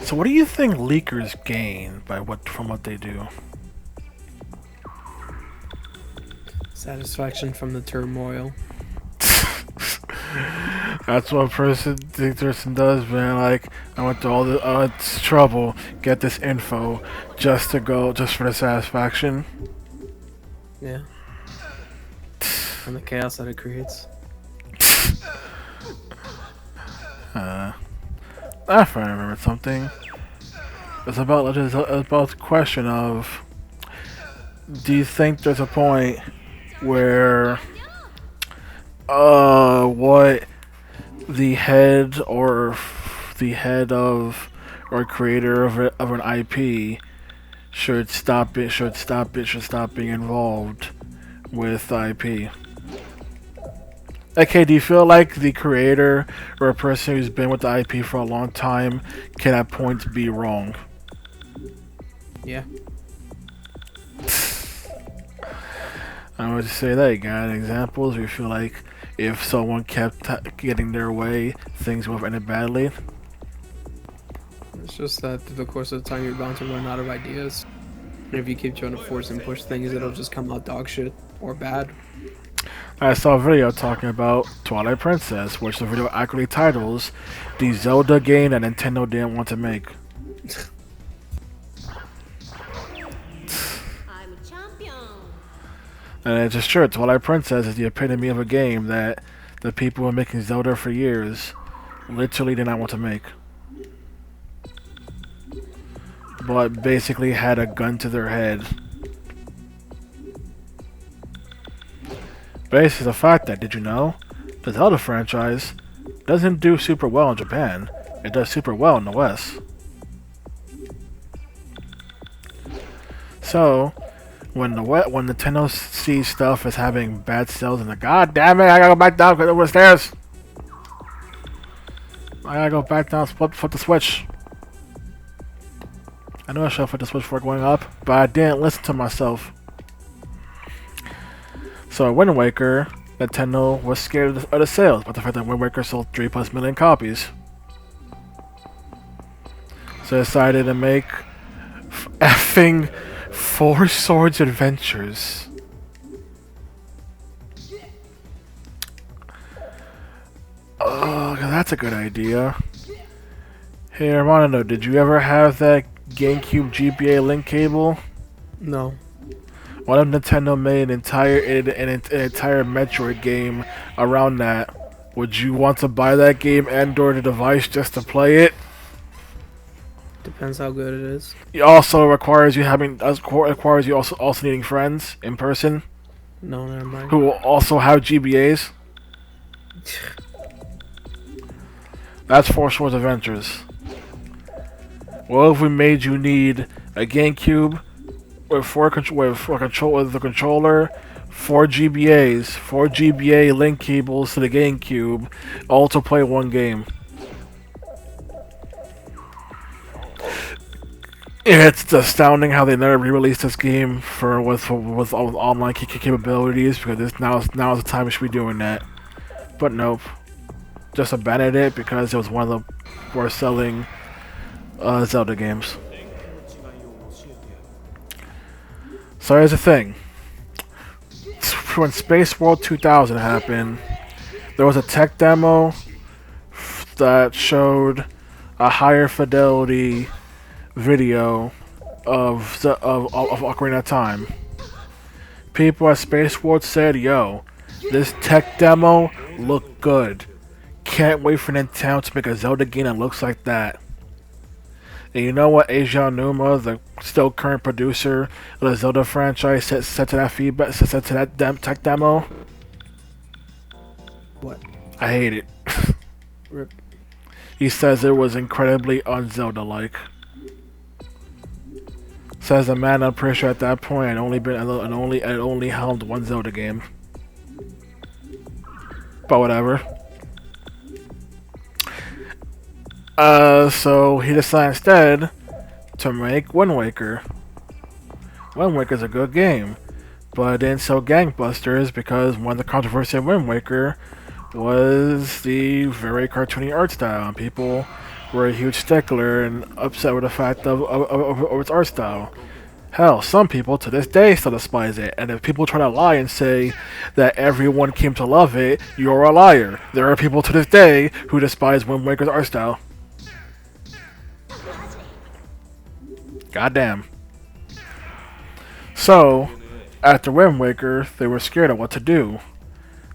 So, what do you think leakers gain by from what they do? Satisfaction from the turmoil. That's what person does, man. Like, I went through all the trouble, get this info, just for the satisfaction. Yeah. And the chaos that it creates. Uh, I finally remembered something. It's about the question of, do you think there's a point where what the head or the head of or creator of an IP should stop being involved with IP? Okay, do you feel like the creator or a person who's been with the IP for a long time can at points be wrong? Yeah. I would say that you got examples where you feel like if someone kept getting their way, things would have ended badly. It's just that through the course of the time, you're bound to run out of ideas. And if you keep trying to force and push things, it'll just come out dog shit or bad. I saw a video talking about Twilight Princess, which the video accurately titles the Zelda game that Nintendo didn't want to make. I'm a champion. And it's just true, Twilight Princess is the epitome of a game that the people who were making Zelda for years literally did not want to make. But basically had a gun to their head. Basically, the fact that, did you know, the Zelda franchise doesn't do super well in Japan. It does super well in the West. So, when Nintendo sees stuff as having bad sales, and like, God damn it, I gotta go back down over the stairs. I gotta go back down, flip the switch. I know I should have flipped the switch before going up, but I didn't listen to myself. So at Wind Waker, Nintendo was scared of the sales, but the fact that Wind Waker sold 3+ million copies. So they decided to make effing Four Swords Adventures. Oh, that's a good idea. Hey, I wanna know, did you ever have that GameCube GBA link cable? No. What if Nintendo made an entire Metroid game around that? Would you want to buy that game and/or the device just to play it? Depends how good it is. It also requires you also needing friends in person No, never mind. who will also have GBAs. That's Four Swords Adventures. What if we made you need a GameCube with the controller, four GBA link cables to the GameCube, all to play one game? It's astounding how they never re-released this game with all online capabilities, because now is the time we should be doing that. But nope, just abandoned it because it was one of the worst selling Zelda games. So here's the thing. When Space World 2000 happened, there was a tech demo that showed a higher fidelity video of Ocarina of Time. People at Space World said, "Yo, this tech demo looked good. Can't wait for Nintendo to make a Zelda game that looks like that." And you know what Eiji Aonuma, the still current producer of the Zelda franchise, said to that feedback, said to that tech demo? What? I hate it. Rip. He says it was incredibly un-Zelda-like. Says the man, I'm pretty sure at that point had only helmed one Zelda game. But whatever. So he decided instead to make Wind Waker. Wind Waker's a good game, but it didn't sell gangbusters because one of the controversies of Wind Waker was the very cartoony art style, and people were a huge stickler and upset with the fact of its art style. Hell, some people to this day still despise it, and if people try to lie and say that everyone came to love it, you're a liar. There are people to this day who despise Wind Waker's art style. Goddamn. So, after Wind Waker, they were scared of what to do.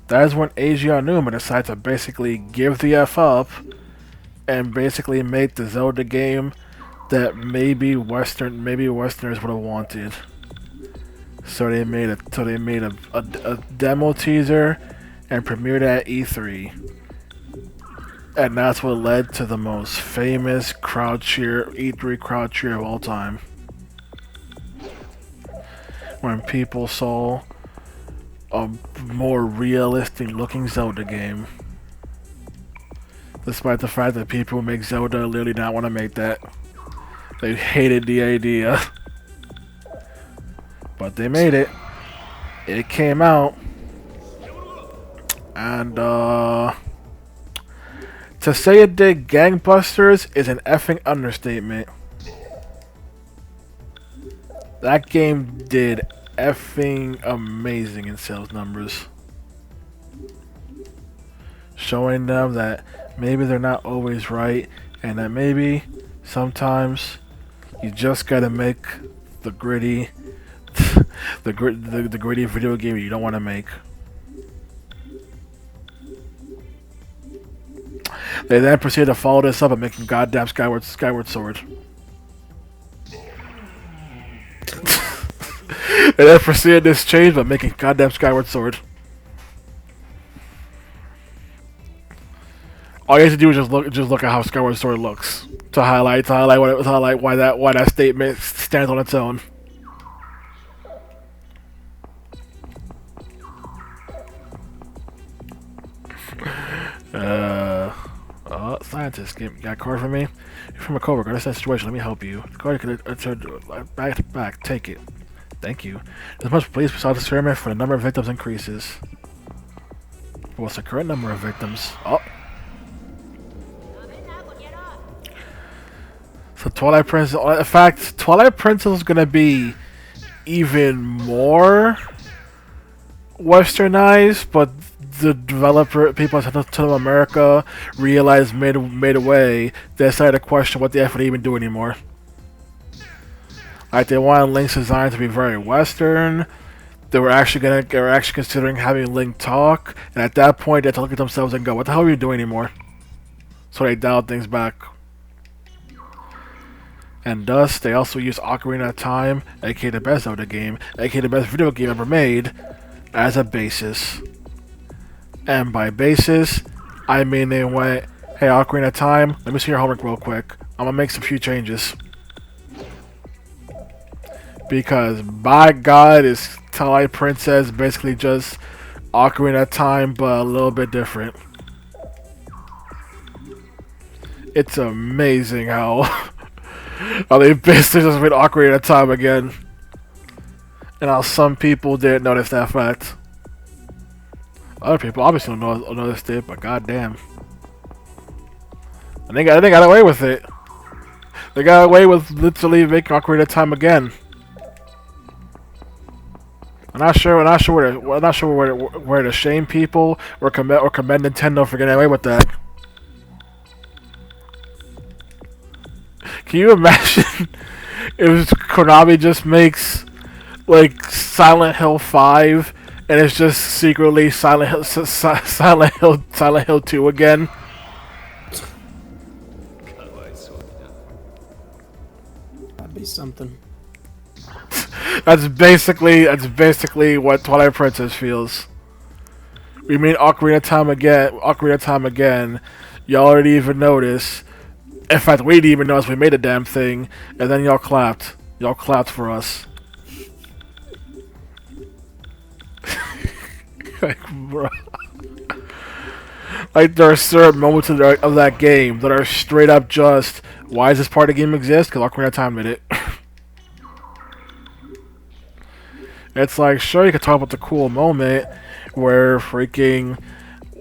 That is when Eiji Aonuma decided to basically give the F up and basically make the Zelda game that maybe Westerners would have wanted. So they made a demo teaser and premiered at E3. And that's what led to the most famous E3 crowd cheer of all time. When people saw a more realistic looking Zelda game. Despite the fact that people who make Zelda literally not want to make that. They hated the idea. But they made it. It came out. And to say it did gangbusters is an effing understatement. That game did effing amazing in sales numbers. Showing them that maybe they're not always right, and that maybe sometimes you just gotta make the gritty the gritty video game you don't want to make. They then proceeded to follow this up by making goddamn Skyward Sword. They then proceeded this change by making goddamn Skyward Sword. All you have to do is just look at how Skyward Sword looks to highlight why that statement stands on its own. Scientist, got a card for me? You're from a coworker. That's that situation. Let me help you. The card could back. Take it. Thank you. This much police beside the experiment for the number of victims increases. What's the current number of victims? Oh. So Twilight Princess. In fact, Twilight Princess is gonna be even more westernized, but the people at Total America realized made a way. They decided to question what the F would even do anymore. Like they wanted Link's design to be very Western. They were actually considering having Link talk, and at that point they had to look at themselves and go, "What the hell are you doing anymore?" So they dialed things back. And thus, they also used Ocarina of Time, aka the best Zelda game, aka the best video game ever made, as a basis. And by basis, I mean they went, "Hey, Ocarina of Time, let me see your homework real quick. I'm gonna make some few changes." Because, by God, is Twilight Princess basically just Ocarina of Time, but a little bit different. It's amazing how they basically just made Ocarina of Time again. And how some people didn't notice that fact. Other people obviously don't notice it, but goddamn. And they got away with it. They got away with literally making Ocarina of Time again. I'm not sure where to shame people or commend Nintendo for getting away with that. Can you imagine if Konami just makes like Silent Hill 5 and it's just secretly Silent Hill 2 again? That'd be something. That's basically what Twilight Princess feels. We made Ocarina of Time again. Y'all already even noticed. In fact, we didn't even notice we made a damn thing, and then y'all clapped. Y'all clapped for us. Like, bro. Like, there are certain moments of that game that are straight up just, why does this part of the game exist? Because Ocarina of Time made it. It's like, sure, you could talk about the cool moment where freaking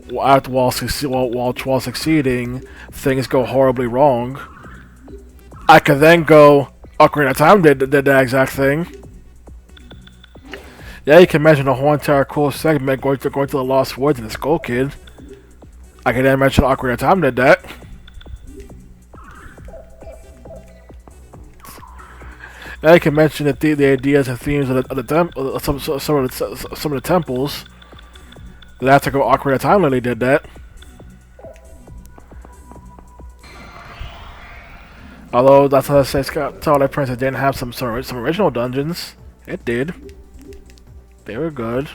while succeeding, things go horribly wrong. I could then go, Ocarina of Time did that exact thing. Yeah, you can imagine a whole entire cool segment going to the Lost Woods and the Skull Kid. I can then mention Ocarina of Time did that. Yeah, you can mention the ideas and themes of some of the temples. That's like Ocarina of Time literally did that. Although that's how I say Twilight Princess didn't have some original dungeons. It did. They were good.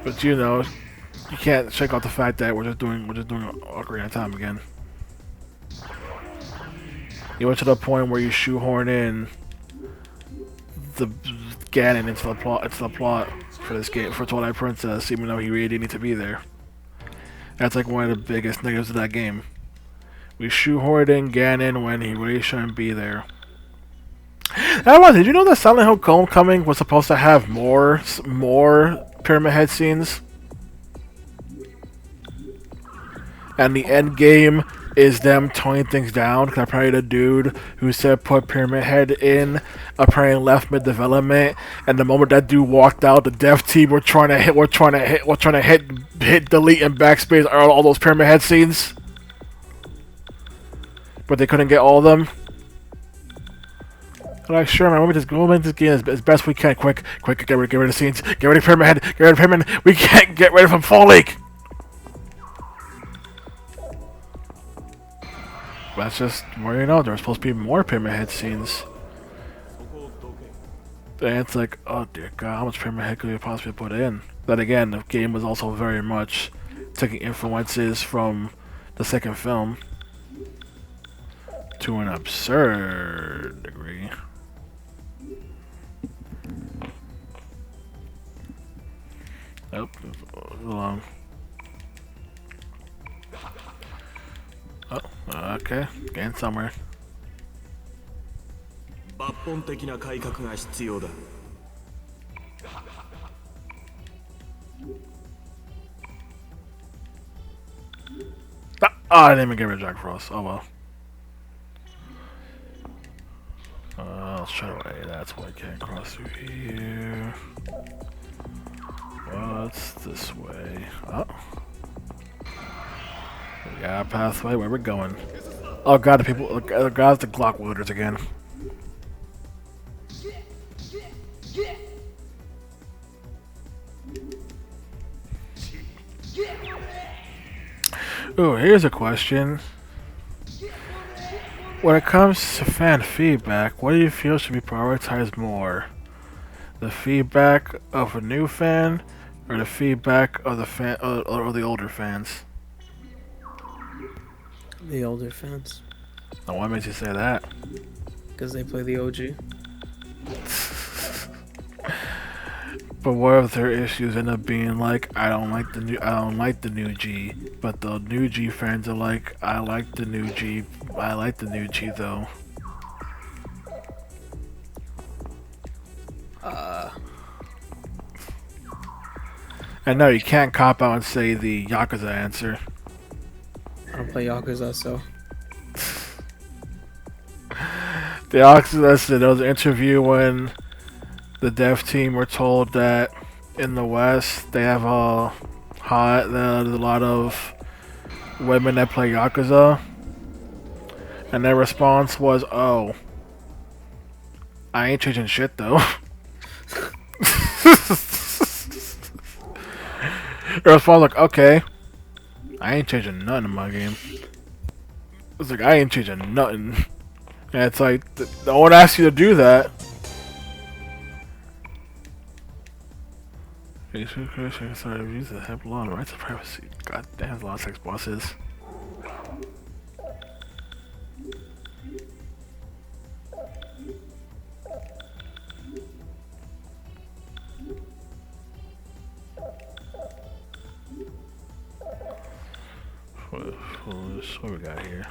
But you know, you can't shake off the fact that we're just doing Ocarina of Time again. You went to the point where you shoehorn in the Ganon into the plot for this game, for Twilight Princess, even though he really didn't need to be there. That's like one of the biggest negatives of that game. We shoehorned in Ganon when he really shouldn't be there. Did you know that Silent Hill Homecoming was supposed to have more Pyramid Head scenes? And the end game is them toning things down, because apparently the dude who said put Pyramid Head in apparently left mid-development, and the moment that dude walked out, the dev team were trying to hit delete and backspace all those Pyramid Head scenes, but they couldn't get all of them. They're like, sure, man, we'll make this game as best we can. Quick, get rid of the scenes, get rid of Pyramid Head, get rid of Pyramid Head. We can't get rid of him. Fall League. That's just where you know there were supposed to be more Pyramid Head scenes. And it's like, oh dear God, how much Pyramid Head could we possibly put in? Then again, the game was also very much taking influences from the second film to an absurd degree. Oh, okay, getting somewhere. I didn't even get rid of Jack Frost. Oh well. Let's try to wait. That's why I can't cross through here. What's this way? Oh. We got a pathway. Where we're going? Oh God, the people. Oh God, the Glock Wielders again. Oh, here's a question. When it comes to fan feedback, what do you feel should be prioritized more? The feedback of a new fan, or the feedback of the or the older fans? The older fans. Now, what makes you say that? Because they play the OG. But what if their issues end up being like, I don't like the new G, but the new G fans are like, I like the new G though. And no, you can't cop out and say the Yakuza answer. I don't play Yakuza, so. The Yakuza, there was an interview when the dev team were told that in the West they have there's a lot of women that play Yakuza, and their response was, "Oh, I ain't changing shit though." Their response like, "Okay, I ain't changing nothing in my game." It's like, I ain't changing nothing, and it's like, no one asked you to do that. Sorry, use the have law and rights of privacy. God damn, there's a lot of sex bosses. What we got here?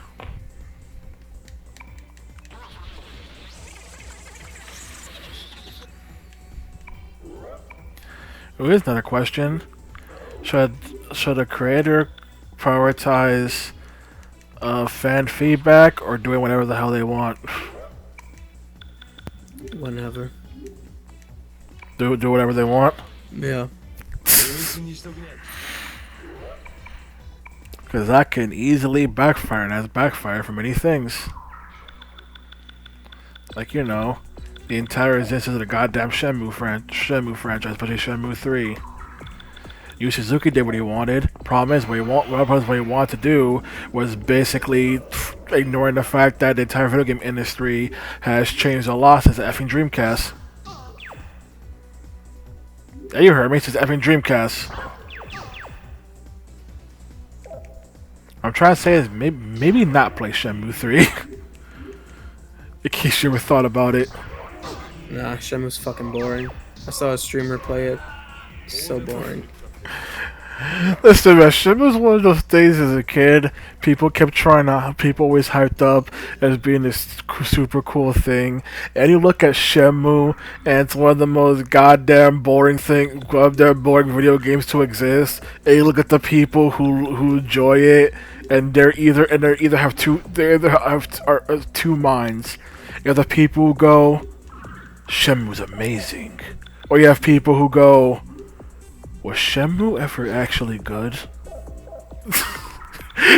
Oh, here's another question. Should should a creator prioritize fan feedback or doing whatever the hell they want? Whenever. Do whatever they want? Yeah. Because that can easily backfire, and has backfired for many things. Like, you know, the entire existence of the goddamn Shenmue franchise, especially Shenmue 3. Yu Suzuki did what he wanted. Problem is, what he wanted to do was basically ignoring the fact that the entire video game industry has changed a lot since the effing Dreamcast. Yeah, you heard me, since the effing Dreamcast. I'm trying to say is maybe not play Shenmue 3. In case you ever thought about it. Nah, Shenmue's fucking boring. I saw a streamer play it. So boring. Listen, man, Shenmue was one of those things as a kid. People always hyped up as being this super cool thing. And you look at Shenmue, and it's one of the most goddamn boring video games to exist. And you look at the people who enjoy it, and they either have two minds. You have the people who go, Shenmue's amazing, or you have people who go, was Shenmue ever actually good?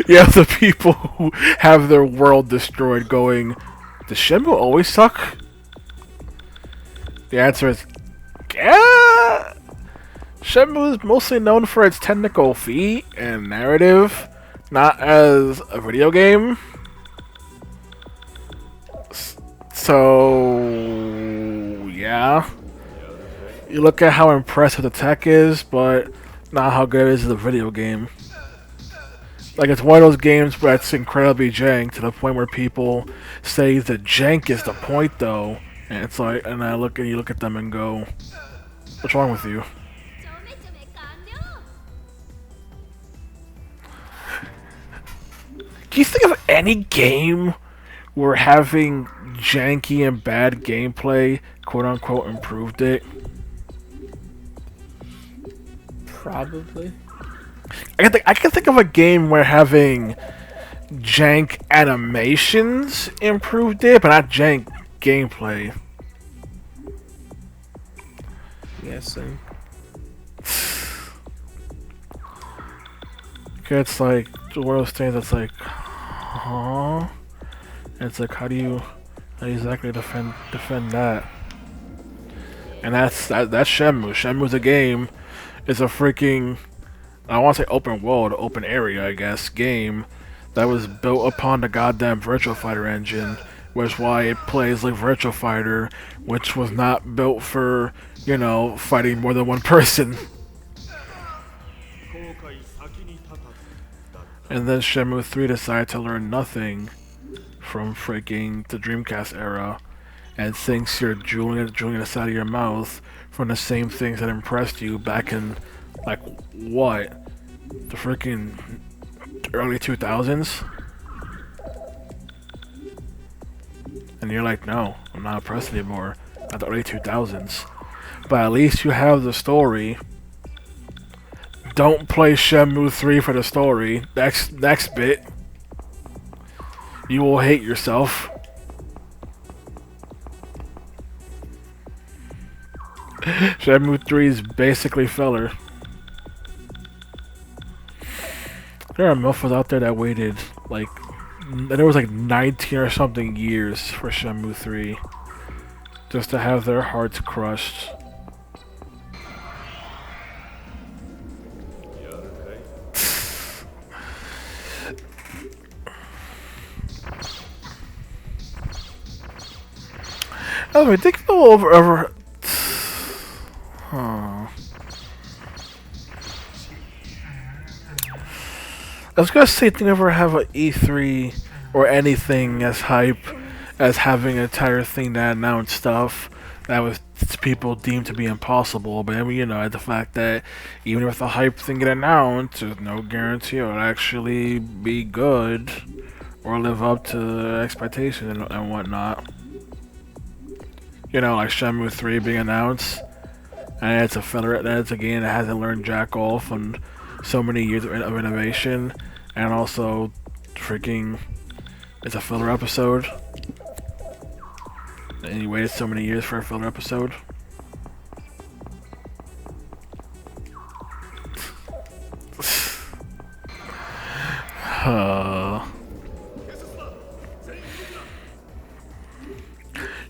You have the people who have their world destroyed going, does Shenmue always suck? The answer is, yeah. Shenmue is mostly known for its technical feat and narrative, not as a video game. So, yeah. You look at how impressive the tech is, but not how good it is as a video game. Like, it's one of those games where it's incredibly jank to the point where people say the jank is the point, though. And it's like, and you look at them and go, what's wrong with you? Can you think of any game where having janky and bad gameplay, quote unquote, improved it? Probably. I can think of a game where having jank animations improved it, but not jank gameplay. Yeah, same. It's like one of those things that's like, huh? It's like, how do you exactly defend that? And that's Shenmue. Shenmue's a game. It's a freaking, I want to say open world, open area, I guess, game that was built upon the goddamn Virtua Fighter engine, which is why it plays like Virtua Fighter, which was not built for, you know, fighting more than one person. And then Shenmue 3 decided to learn nothing from freaking the Dreamcast era, and thinks you're drooling the side of your mouth from the same things that impressed you back in, like, what? The freaking early 2000s? And you're like, no, I'm not impressed anymore at the early 2000s. But at least you have the story. Don't play Shenmue 3 for the story. Next bit. You will hate yourself. Shenmue 3 is basically filler. There are milfs out there that waited, like, there was like 19 or something years for Shenmue 3. Just to have their hearts crushed. I mean, think over. Huh. I was gonna say, think ever have an E3 or anything as hype as having an entire thing that announced stuff that was people deemed to be impossible. But I mean, you know, the fact that even if the hype thing get announced, there's no guarantee it'll actually be good or live up to expectations and whatnot. You know, like Shenmue 3 being announced, and it's a filler. And it's a game that hasn't learned jack all from so many years of innovation, and also freaking it's a filler episode. And you waited so many years for a filler episode.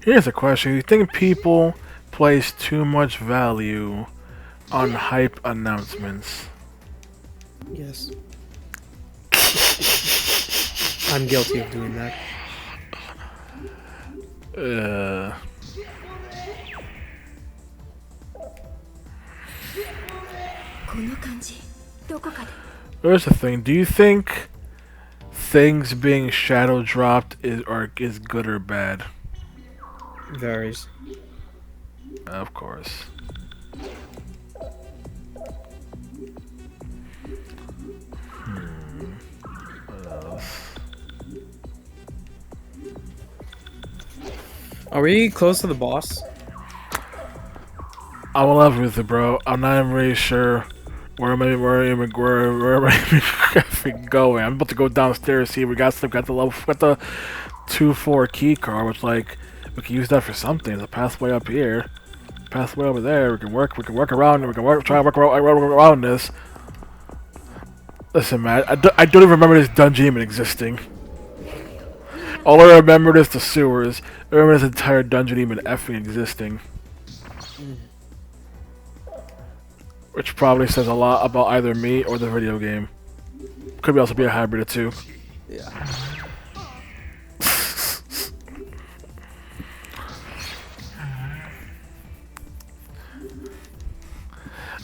Here's a question. Do you think people place too much value on hype announcements? Yes. I'm guilty of doing that. この感じどこかで Here's the thing. Do you think things being shadow dropped is good or bad? Varies. Of course. What else? Are we close to the boss? I'm in love with it, bro. I'm not even really sure where am I even going. I'm about to go downstairs. See, we got the level, got the 2-4 key card, which like we can use that for something. There's a pathway up here, pathway over there. We can work around. We can try to work around this. Listen, man, I don't even remember this dungeon even existing. All I remember is the sewers. I remember this entire dungeon even effing existing. Which probably says a lot about either me or the video game. Could also be a hybrid of two. Yeah.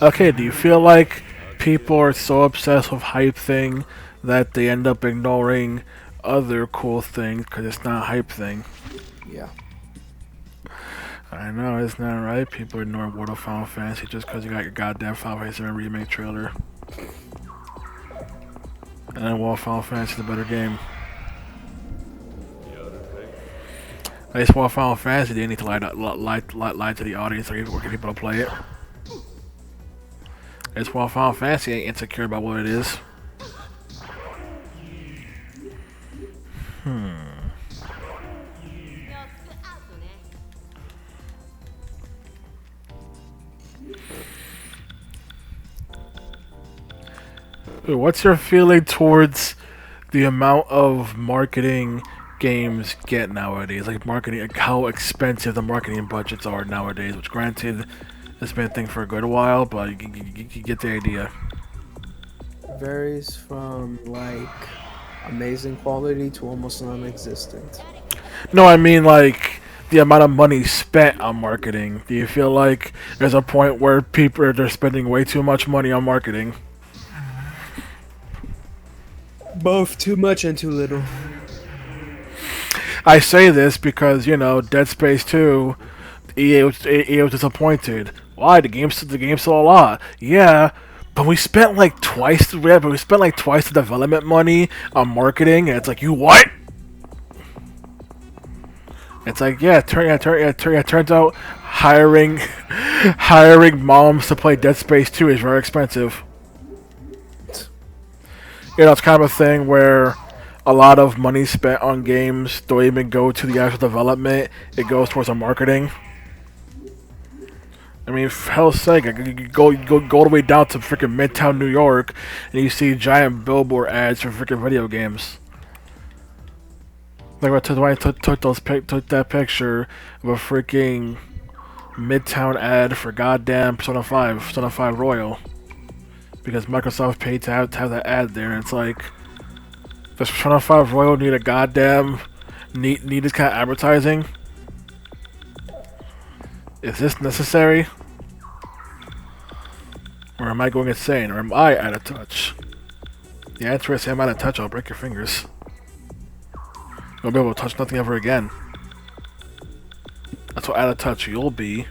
Okay, do you feel like people are so obsessed with hype thing that they end up ignoring other cool things because it's not a hype thing? Yeah. I know, isn't that right? People ignore World of Final Fantasy just because you got your goddamn Final Fantasy VII Remake trailer. And then World of Final Fantasy is a better game. At least World of Final Fantasy, they need to lie to the audience or get people to play it. It's World of Final Fantasy ain't insecure about what it is. What's your feeling towards the amount of marketing games get nowadays? Like marketing, like how expensive the marketing budgets are nowadays. Which, granted, it's been a thing for a good while, but you get the idea. Varies from like amazing quality to almost non-existent. No, I mean like the amount of money spent on marketing. Do you feel like there's a point where they're spending way too much money on marketing? Both too much and too little. I say this because, you know, Dead Space 2, EA was disappointed. Why? The game's still a lot. Yeah, but we spent like twice the development money on marketing, and it's like, you what? It's like, yeah, turns out hiring moms to play Dead Space 2 is very expensive. You know, it's kind of a thing where a lot of money spent on games don't even go to the actual development. It goes towards the marketing. I mean, for hell's sake, you go all the way down to freaking Midtown New York, and you see giant billboard ads for freaking video games. Like when I took that picture of a freaking Midtown ad for goddamn Persona 5 Royal. Because Microsoft paid to have that ad there, and it's like, does Persona 5 Royal need a goddamn need this kind of advertising? Is this necessary? Or am I going insane? Or am I out of touch? The answer is, I'm out of touch, I'll break your fingers. You'll be able to touch nothing ever again. That's what out of touch you'll be.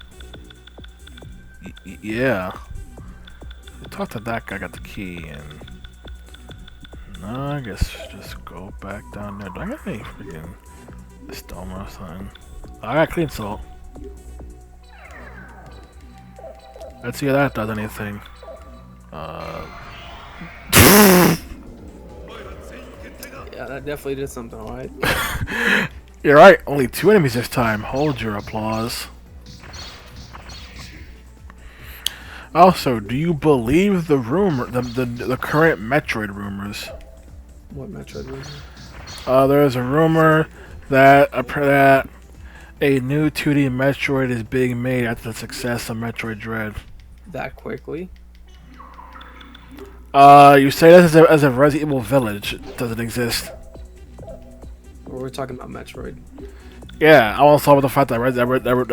Yeah. Talk to that guy, got the key, and no, I guess just go back down there. Do I got any freaking stone or something? I got clean salt. Let's see if that does anything. Yeah, that definitely did something, alright? You're right, only 2 enemies this time. Hold your applause. Also, do you believe the rumor, the current Metroid rumors? What Metroid was it? There is a rumor that a new 2D Metroid is being made after the success of Metroid Dread. That quickly? You say this as a Resident Evil Village doesn't exist. Or we're talking about Metroid. Yeah, I also saw with the fact that the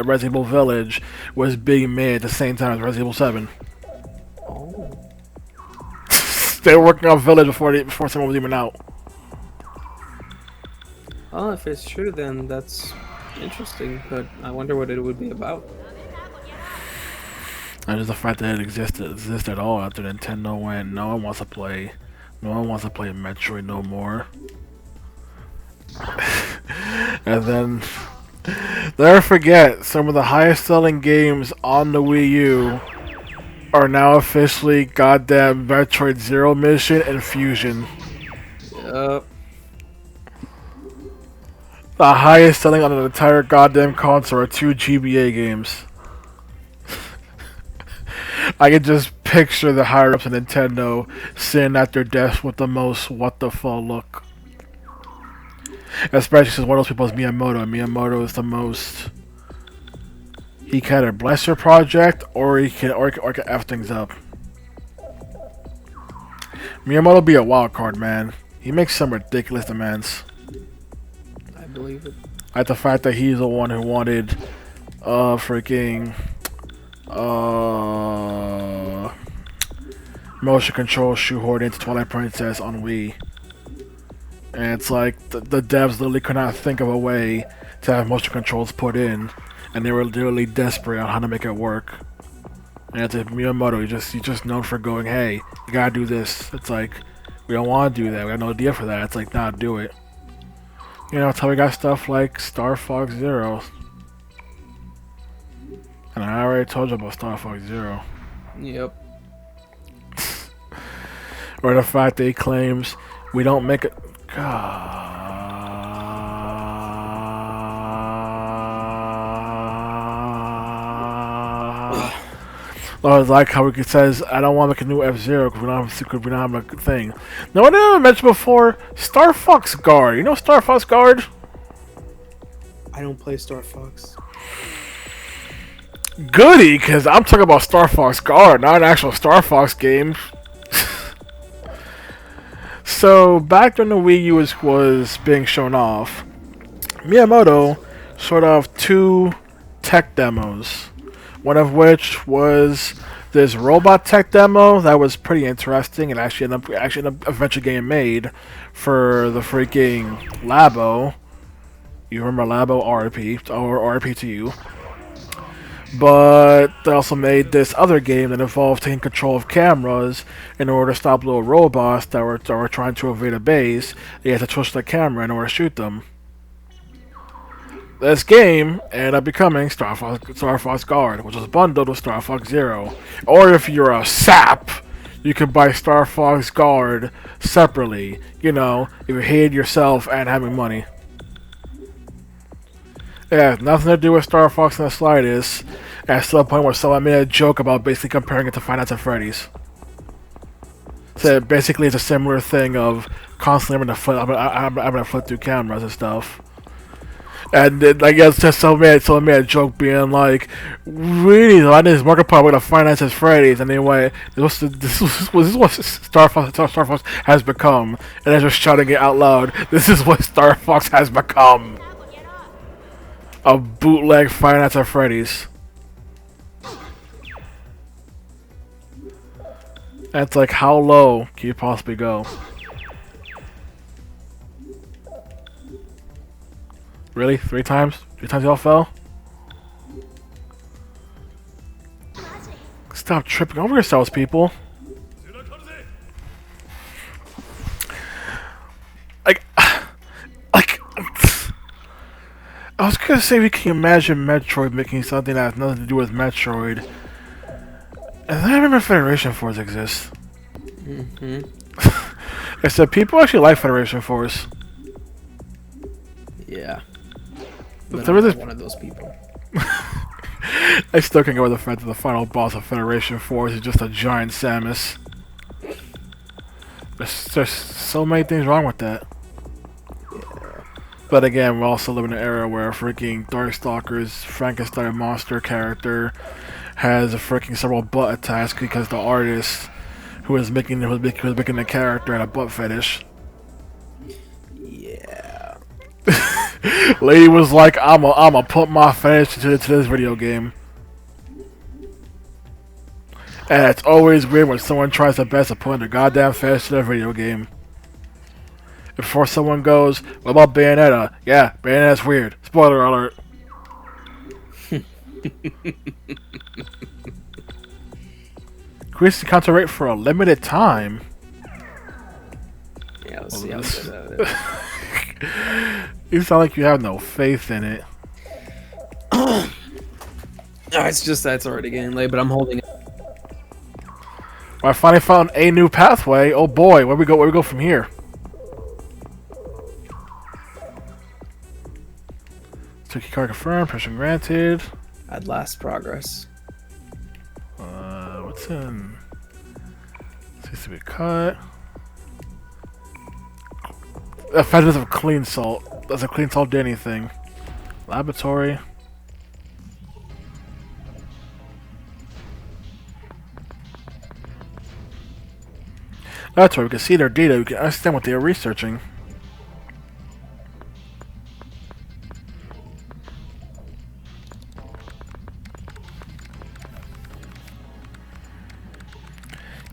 Resident Evil Village was being made at the same time as Resident Evil 7. Oh. They were working on Village before 7 was even out. Oh, if it's true, then that's interesting, but I wonder what it would be about. And just the fact that it existed at all after Nintendo went, no one wants to play Metroid no more. And then, never forget, some of the highest selling games on the Wii U are now officially goddamn Metroid Zero Mission and Fusion. Yup. The highest selling on an entire goddamn console are 2 GBA games. I can just picture the higher ups of Nintendo sitting at their desk with the most what the fuck look. Especially since one of those people is Miyamoto, and Miyamoto is the most. He can either bless your project or he can F things up. Miyamoto be a wild card, man. He makes some ridiculous demands. I believe it. Like the fact that he's the one who wanted motion control shoehorned into Twilight Princess on Wii. And it's like the devs literally could not think of a way to have motion controls put in, and they were literally desperate on how to make it work. And it's like Miyamoto, he's just known for going, hey, you gotta do this. It's like, we don't want to do that. We got no idea for that. It's like, nah, do it. You know, that's how we got stuff like Star Fox Zero. And I already told you about Star Fox Zero. Yep. Or the fact that he claims we don't make it. God. I was like how he says, I don't want to make a new F-Zero because we don't have a thing. No one ever mentioned before Star Fox Guard. You know Star Fox Guard? I don't play Star Fox. Goody, because I'm talking about Star Fox Guard, not an actual Star Fox game. So, back when the Wii U was being shown off, Miyamoto showed off 2 tech demos. One of which was this robot tech demo that was pretty interesting and actually ended up eventually getting made for the freaking Labo. You remember Labo RP or RPTU. But they also made this other game that involved taking control of cameras in order to stop little robots that were trying to evade a base. You had to twist the camera in order to shoot them. This game ended up becoming Star Fox Guard, which was bundled with Star Fox Zero. Or if you're a sap, you can buy Star Fox Guard separately. You know, if you hated yourself and having money. Yeah, nothing to do with Star Fox in the slightest. And to the point where someone made a joke about basically comparing it to Five Nights at Freddy's. So basically, it's a similar thing of constantly having to flip through cameras and stuff. And then, I guess just someone made a joke being like, "Really? I need this market part with a Five Nights at Freddy's." And anyway, this is what Star Fox has become. And they're just shouting it out loud. This is what Star Fox has become. A bootleg Five Nights at Freddy's. That's like, how low can you possibly go? Really? 3 times? 3 times y'all fell? Stop tripping over yourselves, people. Like, I was gonna say, we can imagine Metroid making something that has nothing to do with Metroid. And then I remember Federation Force exists. Hmm. I said people actually like Federation Force. Yeah. But There I'm was not one of those people. I still can't go with the fact that the final boss of Federation Force is just a giant Samus. There's so many things wrong with that. But again, we also live in an era where freaking Darkstalker's Frankenstein monster character has a freaking several butt attacks because the artist who was making the character had a butt fetish. Yeah. Lady was like, "I'ma put my fetish into this video game." And it's always weird when someone tries their best to put in their goddamn fetish to their video game. Before someone goes, "What about Bayonetta?" Yeah, Bayonetta's weird. Spoiler alert. Increase the counter rate for a limited time. Yeah, let's see how good that is. You sound like you have no faith in it. No, it's just that it's already getting late, but I'm holding it. I finally found a new pathway. Oh boy, where we go? Where we go from here? Suki card confirmed. Permission granted. At last progress. What's in? Seems to be cut. Effectiveness of clean salt. Does a clean salt do anything? Laboratory. That's where we can see their data. We can understand what they are researching.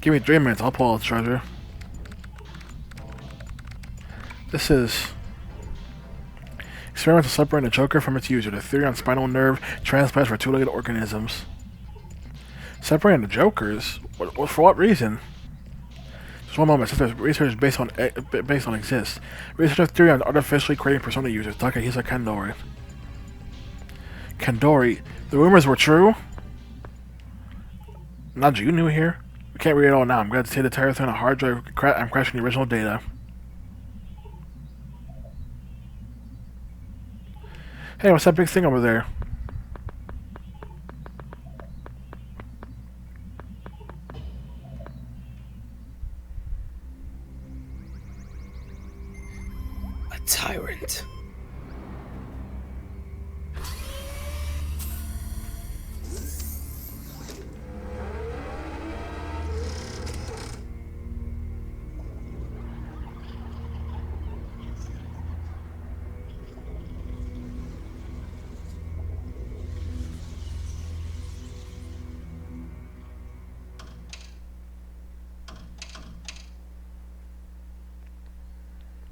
Give me 3 minutes. I'll pull out the treasure. This is experiment to separate a Joker from its user. The theory on spinal nerve transplants for two-legged organisms. Separating the Jokers? For what reason? Just one moment. Since there's research based on exists. Research theory on artificially creating persona users. Takahisa Kandori. Kandori. The rumors were true. Not you new here. We can't read it all now. I'm glad to say the entire thing on a hard drive. I'm crashing the original data. Hey, what's that big thing over there? A tyrant.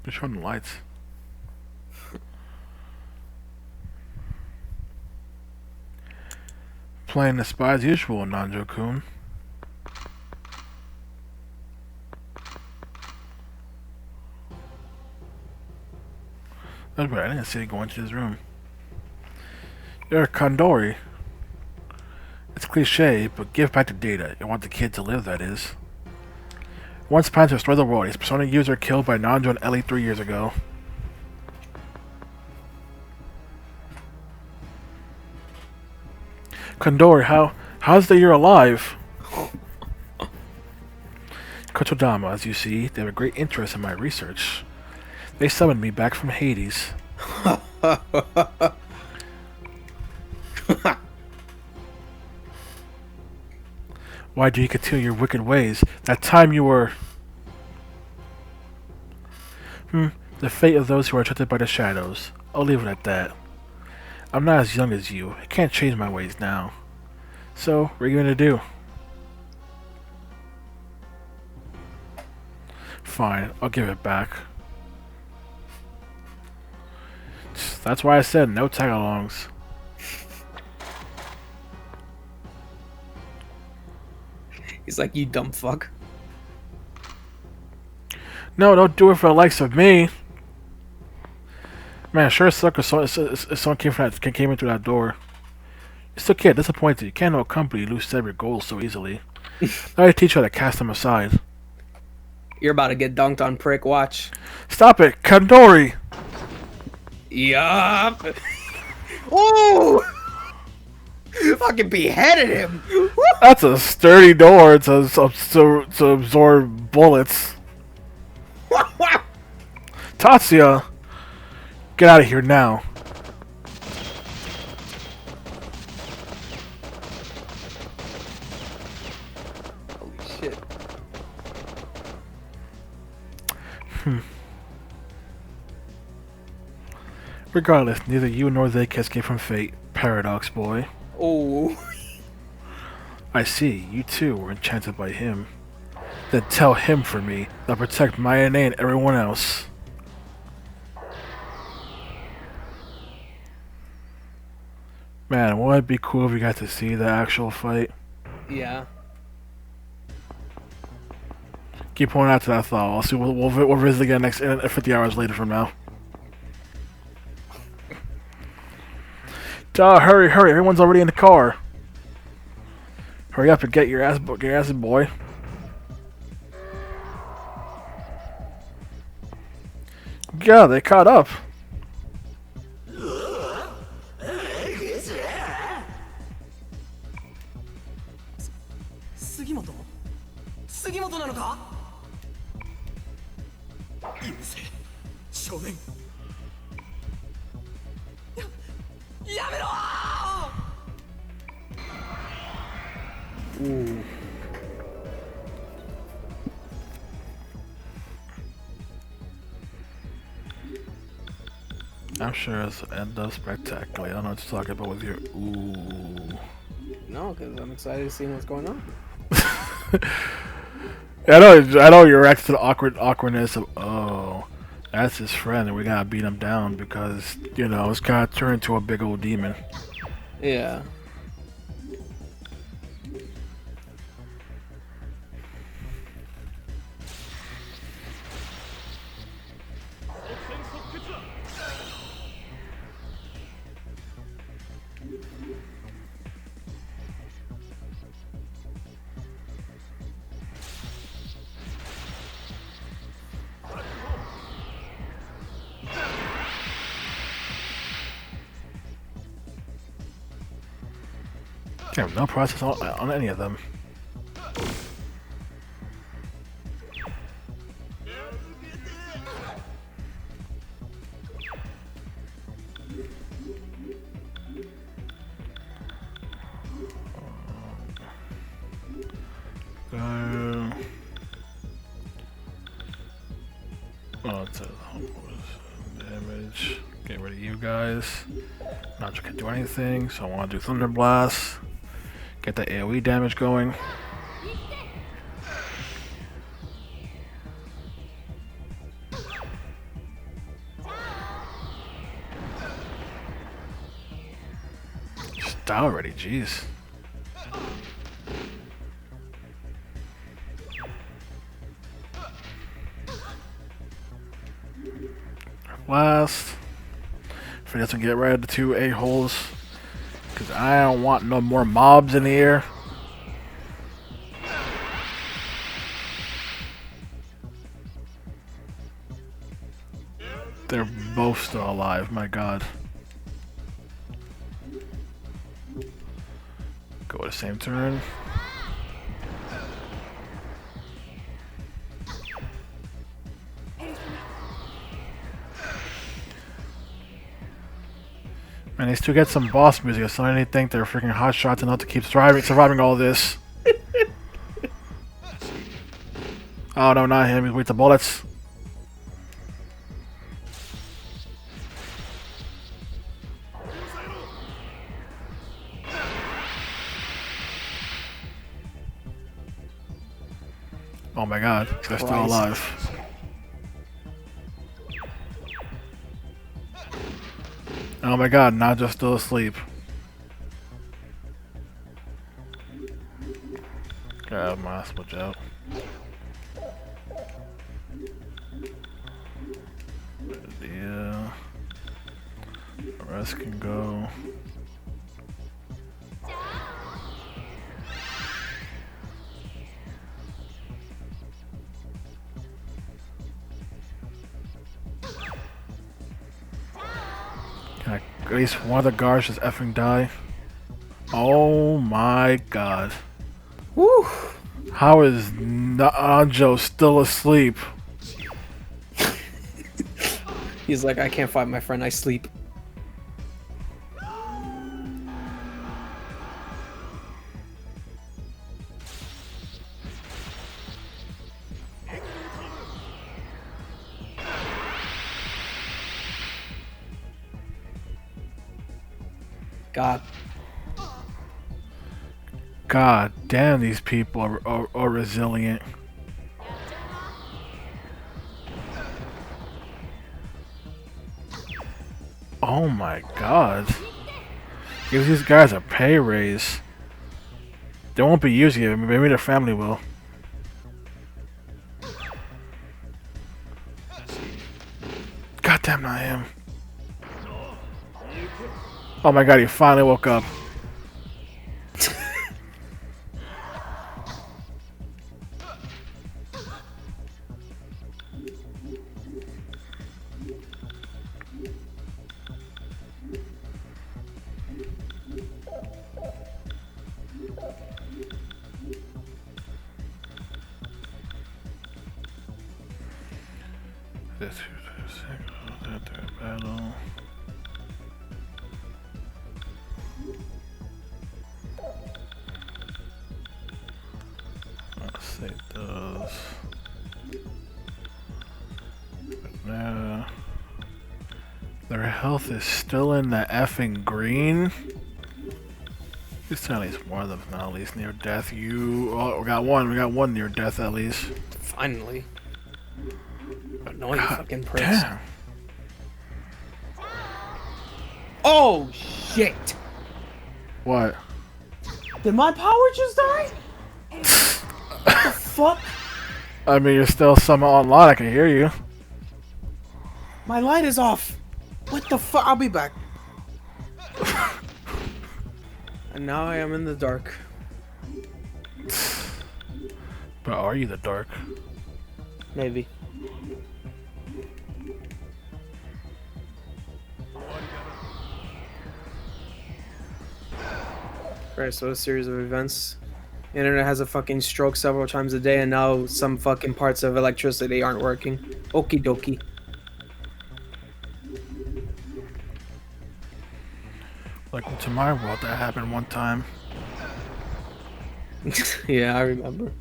Just showing the lights. Playing the spy as usual, Nanjo-kun. That's right, I didn't see it go into his room. You're Kandori. It's cliche, but give back the data. You want the kid to live, that is. Once planned to destroy the world, his persona user killed by Nanjo and Ellie 3 years ago. Kandori, how's the year alive? Kotodama, as you see, they have a great interest in my research. They summoned me back from Hades. Why do you continue your wicked ways? That time you were... The fate of those who are attracted by the shadows. I'll leave it at that. I'm not as young as you. I can't change my ways now. So, what are you gonna do? Fine, I'll give it back. That's why I said no tag-alongs. He's like, you dumb fuck. No, don't do it for the likes of me. Man, sure suck if someone came in through that door. It's okay, disappointed. You can't accompany lose set your goals so easily. I teach you how to cast them aside. You're about to get dunked on, prick. Watch. Stop it, Kandori! Yup. Oh! Fucking beheaded him. That's a sturdy door to absorb bullets. Tatsuya! Get out of here now. Holy shit. Regardless, neither you nor they escape from fate, Paradox Boy. Oh. I see, you too were enchanted by him. Then tell him for me, I'll protect Mayane and everyone else. Man, wouldn't it be cool if we got to see the actual fight? Yeah. Keep pointing out to that thought. I'll see. We'll visit again next 50 hours later from now. Hurry! Everyone's already in the car. Hurry up and get your ass, boy. Yeah, they caught up. Ooh. I'm sure it's end up spectacularly. I don't know what you're talking about with your ooh. No, because I'm excited to see what's going on. I know you're reacting to the awkwardness of, oh, that's his friend and we gotta beat him down because, you know, it's kind of turned into a big old demon. Yeah. I have no process on any of them. Oh, it's a damage. Get rid of you guys. Not sure I can do anything, so I want to do Thunder Blast. Get the AoE damage going. Just die already, jeez. Last. Forget to get rid of the two a-holes. Because I don't want no more mobs in the air. They're both still alive, my god. Go to the same turn. And these two get some boss music, so I didn't think they're freaking hot shots enough to keep surviving all this. Oh no, not him, he's with the bullets. Oh my god, they're still alive. Oh my god, not just still asleep. Grab my switch out. Yeah. The rest can go. At least one of the guards just effing die. Oh my god. Woo! How is Anjo still asleep? He's like, I can't fight my friend, I sleep. God. God damn, these people are resilient. Oh my god. Give these guys a pay raise. They won't be using it, maybe their family will. Goddamn, not him. Oh my god, he finally woke up. This battle. Let's see those. Now their health is still in the effing green. This at least one of them's not at least near death. We got one near death at least. Finally. Annoying fucking pricks. Damn. Oh shit! What? Did my power just die? What the fuck? I mean, you're still somehow online. I can hear you. My light is off. What the fuck? I'll be back. And now I am in the dark. But are you the dark? Maybe. Alright, so a series of events. Internet has a fucking stroke several times a day, and now some fucking parts of electricity aren't working. Okie dokie. Like to my world, that happened one time. Yeah, I remember.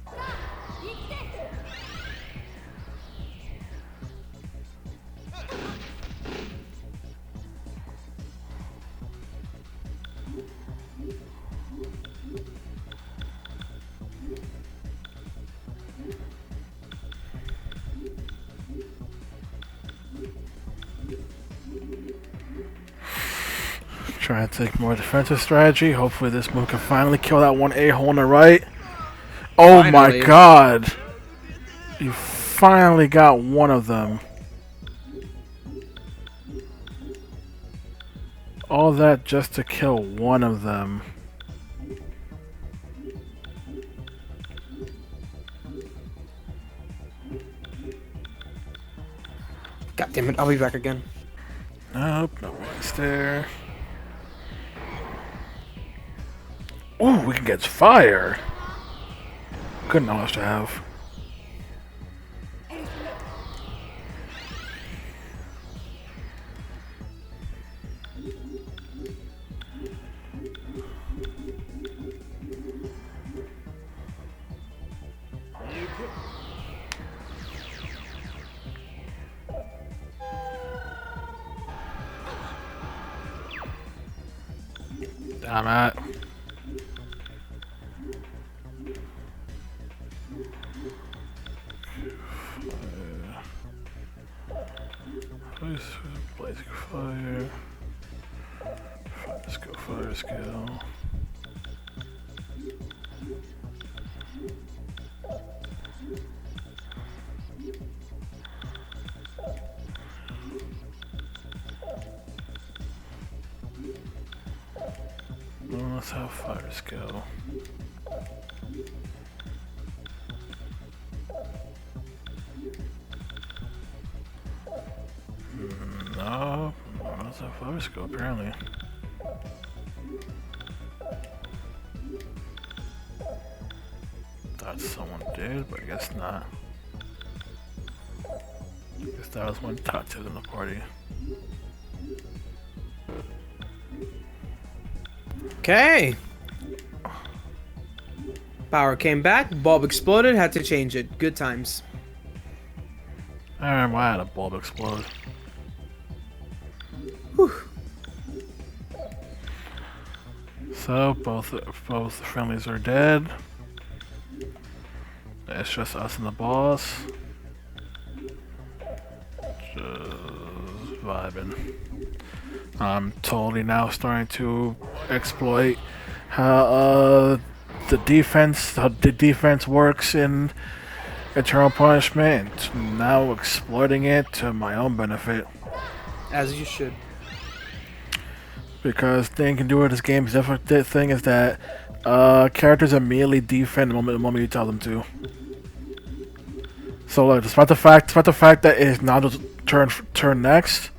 Trying to take more defensive strategy. Hopefully this move can finally kill that one a-hole on the right. Oh Finally. my god! You finally got one of them. All that just to kill one of them. God damn it, I'll be back again. Nope, nobody's there. Ooh, we can get fire. Good knowledge to have. Damn it. Blazing fire. Let's go fire skill. Let's have fire skill. No, let's a fire scope, apparently. Thought someone did, but I guess not. I guess that was one Tatsu in the party. Okay. Power came back, bulb exploded, had to change it. Good times. I remember I had a bulb explode. Whew. So both the friendlies are dead. It's just us and the boss. Just vibing. I'm totally now starting to exploit how the defense works in Eternal Punishment, and now exploiting it to my own benefit. As you should. Because the thing you can do with this game's different thing is that characters immediately defend the moment you tell them to. So look, despite the fact that it is Nanjo's turn next,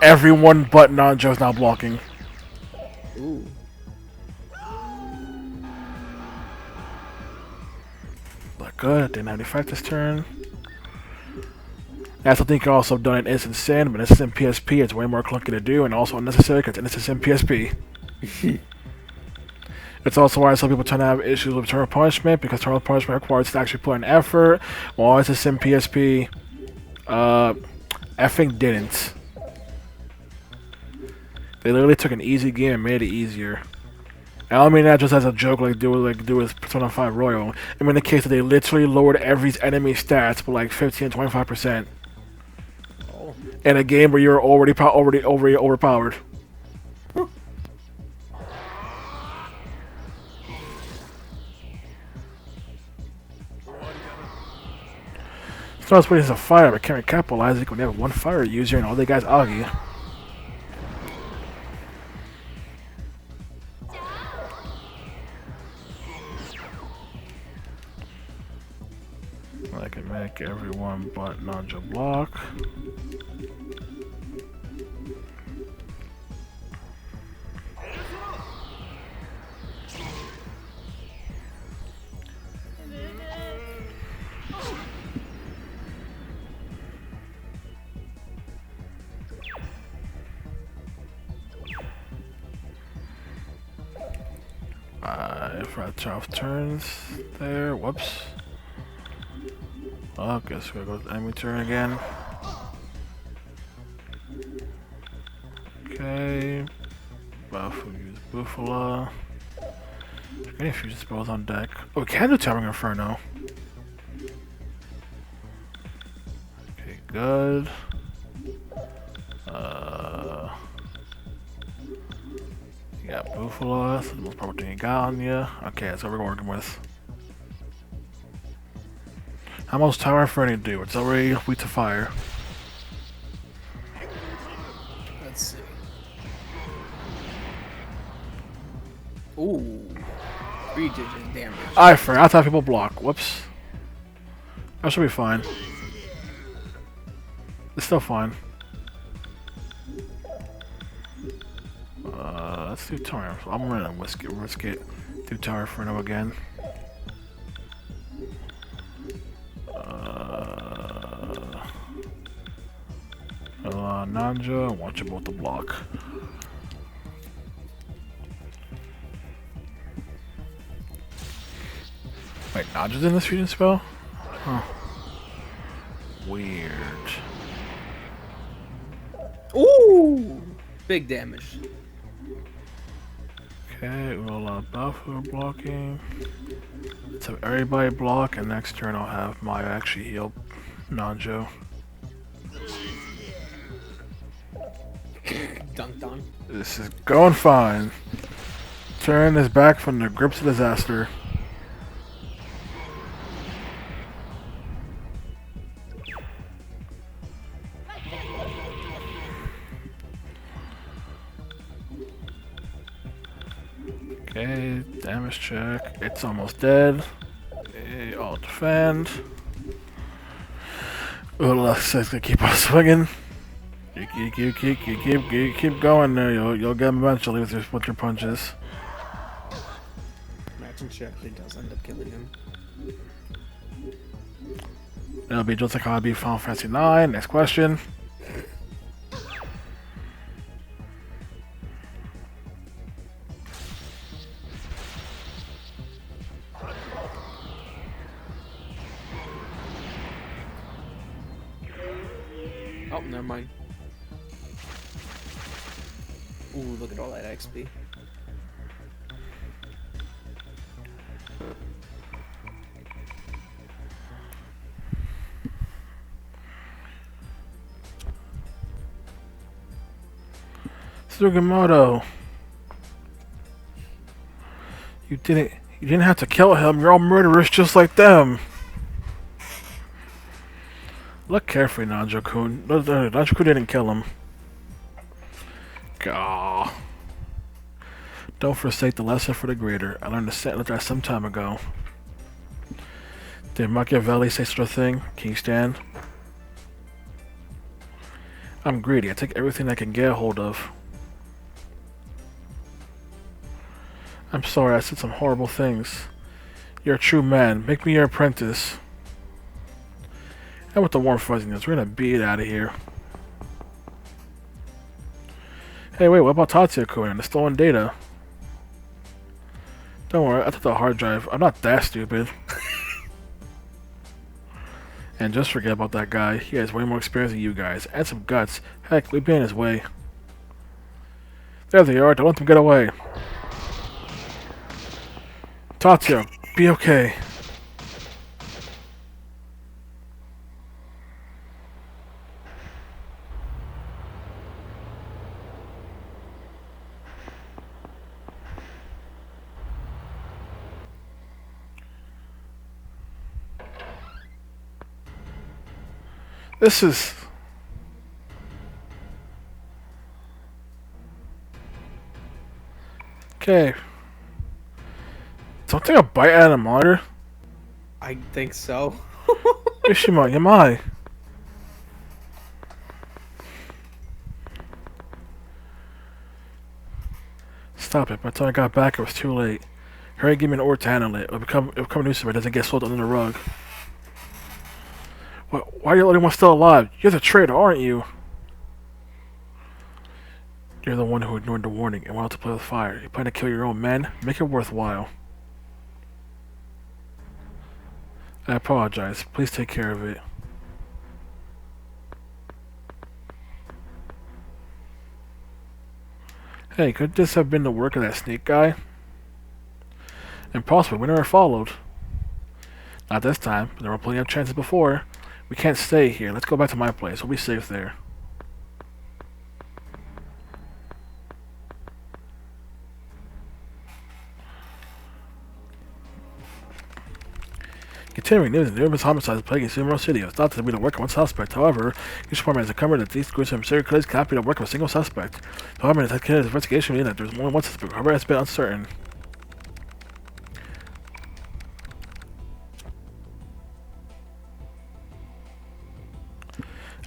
everyone but Nanjo's now blocking. Ooh. But good, didn't have any effect this turn. I also think I also done an Instant Sin, but Instant Sin PSP it's way more clunky to do and also unnecessary because Instant Sin PSP. It's also why some people tend to have issues with Eternal Punishment because Eternal Punishment requires us to actually put in effort, while Instant Sin PSP effing didn't. They literally took an easy game and made it easier. I don't mean that just as a joke like do with Persona 5 Royal. I mean the case that they literally lowered every enemy stats by like 15 and 25%. Oh. In a game where you're already overpowered. Starts putting a fire but can't capitalize it when they have one fire user and all they got is Agi. I can make everyone but Nanjo block. If I turn off turns there, whoops. Oh, guess we'll go to enemy turn again. Okay. Buff, we'll use Buffalo. Any fusion spells on deck. Oh, we can do Towering Inferno. Okay, good. You got Buffalo, that's the most powerful thing you got on you. Okay, that's what we're working with. How much Tower Inferno do? It's already weak to fire. Let's see. Ooh. 3-digit damage. I forgot to have people block. Whoops. That should be fine. It's still fine. Let's do Tower. I'm gonna risk it. Do Tower Inferno again. Nanjo, I want you both to block. Wait, Nanjo's in this fusion spell? Huh. Weird. Ooh! Big damage. Okay, we'll Balfour blocking. Let's have everybody block, and next turn I'll have Maya actually heal Nanjo. Dunked on. This is going fine. Turn is back from the grips of disaster. Okay, damage check. It's almost dead. Okay, I'll defend. Ula says to keep on swinging. You keep going there. You'll get him eventually with your punches. Imagine she actually does end up killing him. It'll be just like how it'll be Final Fantasy 9. Next question. Oh, never mind. Ooh, look at all that XP. Sugimoto. You didn't have to kill him. You're all murderers just like them. Look carefully, Nanjo-kun. Nanjo-kun didn't kill him. Gah. Don't forsake the lesson for the greater. I learned that some time ago. Did Machiavelli say such a thing? Can you stand? I'm greedy. I take everything I can get a hold of. I'm sorry, I said some horrible things. You're a true man. Make me your apprentice. And with the warm fuzziness, we're gonna beat it out of here. Hey, wait, what about Tatsuya-kun and the stolen data? Don't worry, I took the hard drive. I'm not that stupid. And just forget about that guy. He has way more experience than you guys. And some guts. Heck, we'd be in his way. There they are. Don't let them get away. Tatsuya, be okay. This is... Okay. Don't take a bite out of the monitor. I think so. Mishima, Yamai. Stop it. By the time I got back, it was too late. Hurry, give me an order to handle it. It'll become a nuisance if it doesn't get swept under the rug. What? Why are you the only one still alive? You're the traitor, aren't you? You're the one who ignored the warning and wanted to play with fire. You plan to kill your own men? Make it worthwhile. I apologize. Please take care of it. Hey, could this have been the work of that snake guy? Impossible. We never followed. Not this time, but there were plenty of chances before. We can't stay here. Let's go back to my place. We'll be safe there. Continuing news, the numerous homicides plaguing Sumeru City. It's thought to be the work of one suspect. However, each department has uncovered that these gruesome serial killers cannot be the work of a single suspect. The department has carried its investigation meaning that there's only one suspect. However, it's been uncertain.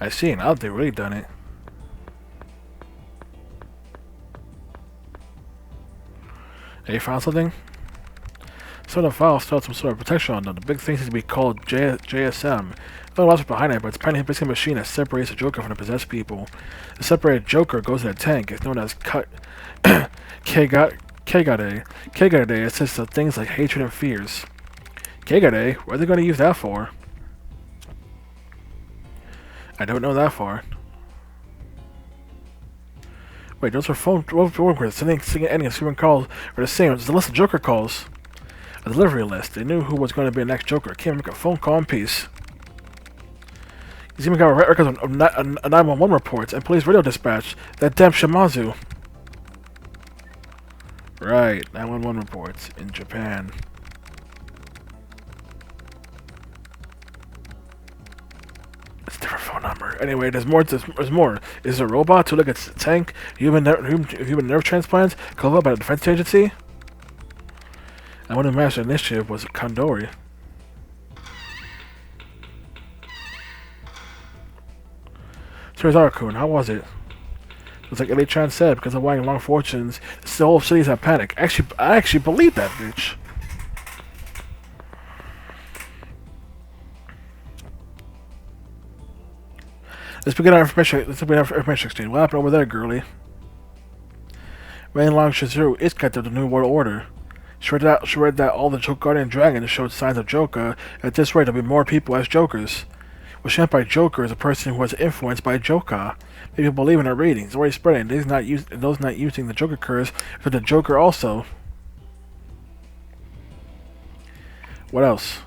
I see. Now they've really done it. Hey, you found something? Some of the files still have some sort of protection on them. The big thing seems to be called JSM. No logic behind it, but it's apparently a basic machine that separates the Joker from the possessed people. The separated Joker goes in a tank. It's known as Kegare. Kegare assists of things like hatred and fears. Kegare? What are they going to use that for? I don't know that far. Wait, those are phone records. Sending any human calls are the same. It's the list of Joker calls. A delivery list. They knew who was going to be the next Joker. Can't make a phone call in peace. He's even got records of 911 reports and police radio dispatch. That damn Shimazu. Right, 911 reports in Japan. It's a different phone number. Anyway, there's more. There's more. Is there a robot to look at tank? Human nerve transplants? Called up by the defense agency? And one of the master initiative was Kandori. So here's Arakun. How was it? Just like Eddie Chan said, because of Wang Long fortunes, the whole city's at panic. I actually believe that bitch. Let's begin our information. Let's begin our information exchange. What happened over there, girlie? Wang Long Shizuru is kept of the New World Order. She read that all the Guardian Dragons showed signs of Joker. At this rate, there'll be more people as Jokers. What's meant by Joker is a person who was influenced by Joker. People believe in her readings. It's already spreading. Those not using the Joker curse for the Joker also. What else?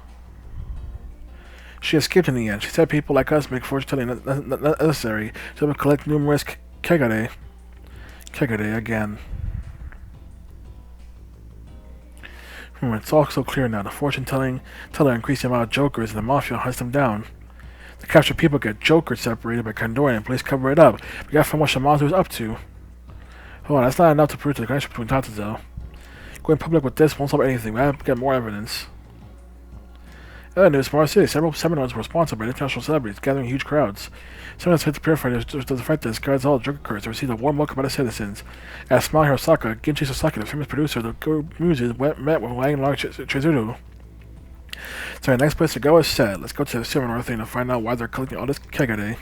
She escaped in the end. She said people like us make fortune telling necessary, so we collect numerous kegare. Kegare again. It's all so clear now. The fortune teller increased the amount of Jokers and the Mafia hunts them down. The captured people get Jokers separated by Kandorian and police cover it up. We gotta find what Shimazu is up to. Hold on, that's not enough to prove the connection between Tatsuzo. Going public with this won't solve anything. We have to get more evidence. Other news, Mars City. Several seminars were sponsored by international celebrities, gathering huge crowds. Seminars fit to purify the fight this guards all Joker curse. They received a warm welcome by the citizens. As Smile Hirosaka, Ginchi Sasaki, the famous producer of the Muses, met with Wang Long Chizuru. So the next place to go is set. Let's go to the seminar thing to find out why they're collecting all this kegare.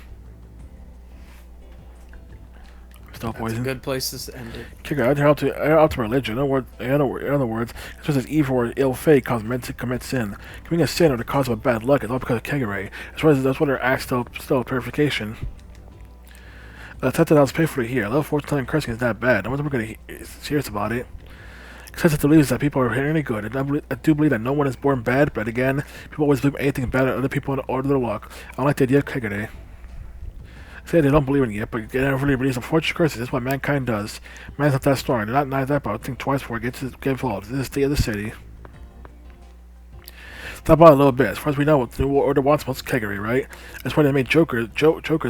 Still poison. That's a good place to end it. Kegare help to religion. In other words, it's just as evil or ill fate causes men to commit sin. Committing a sin or the cause of bad luck is all because of kegare. That's what their acts still purification. $10,000 paid for it here. Level 4 telling cursing is that bad. No one's ever going to be serious about it. Consensus believes that people are inherently good. I do believe that no one is born bad, but again, people always believe anything bad in other people or their luck. I don't like the idea of kegare. Say they don't believe in it yet, but they never really believes in fortune curses. This is what mankind does. Man's not that strong. They're not nice that, but I think twice before it gets involved. This is the state of the city. Talk about it a little bit. As far as we know, the New World Order wants most kegare, right? That's why they made Jokers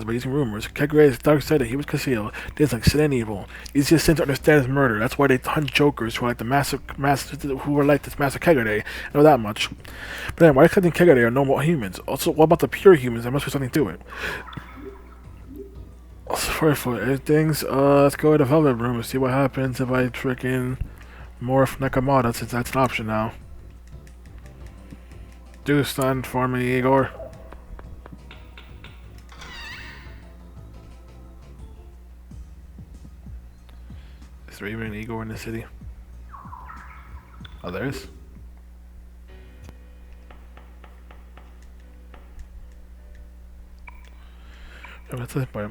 by using rumors. Kegare is dark side that he was concealed. Things like sin and evil. Easiest sin to understand is murder. That's why they hunt Jokers who are like who are like this massive kegare. I know that much. But then, why collecting kegare are normal humans? Also, what about the pure humans? There must be something to it. Sorry for things. Let's go to the Velvet Room and see what happens if I freaking morph Nakamata, since that's an option now. Do stand for me, Igor. Is there even an Igor in the city? Oh, there is. That's it, but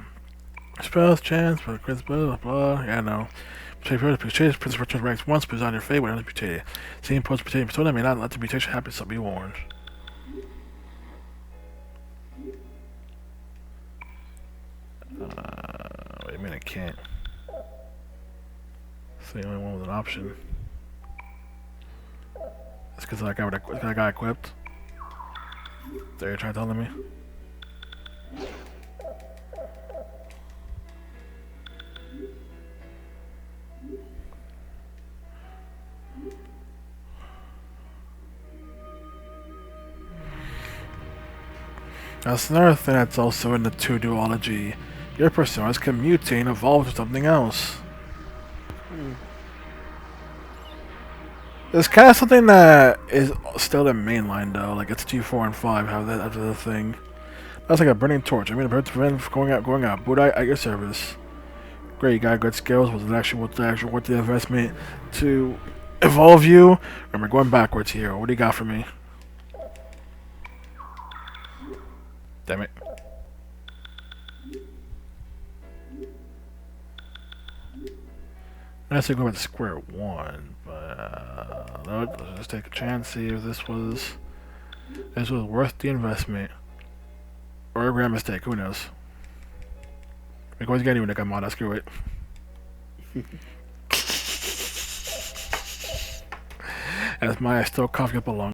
spells, chance, but Chris, blah, blah, yeah, no. Change Prince Richard ranks once, but on your fate when unmutated. Seeing post mutated persona may not let the mutation happen, so be warned. Wait a minute, I can't. It's the only one with an option. It's because I got equipped. There, you're trying to tell me. That's another thing that's also in the 2 duology. Your personas can mutate and evolve to something else. It's kind of something that is still in mainline though, like it's G4 and 5 have that after the thing. That's like a burning torch. I mean, a prevent from going out. Buddha at your service. Great, you got good skills. Was it actually worth the investment to evolve you? Remember, going backwards here. What do you got for me? Damn it. I said go back to square one, but let's just take a chance, see if this was worth the investment. Or a grand mistake, who knows? We can always get anyone to come on, screw it. As Maya still coughing up a lung.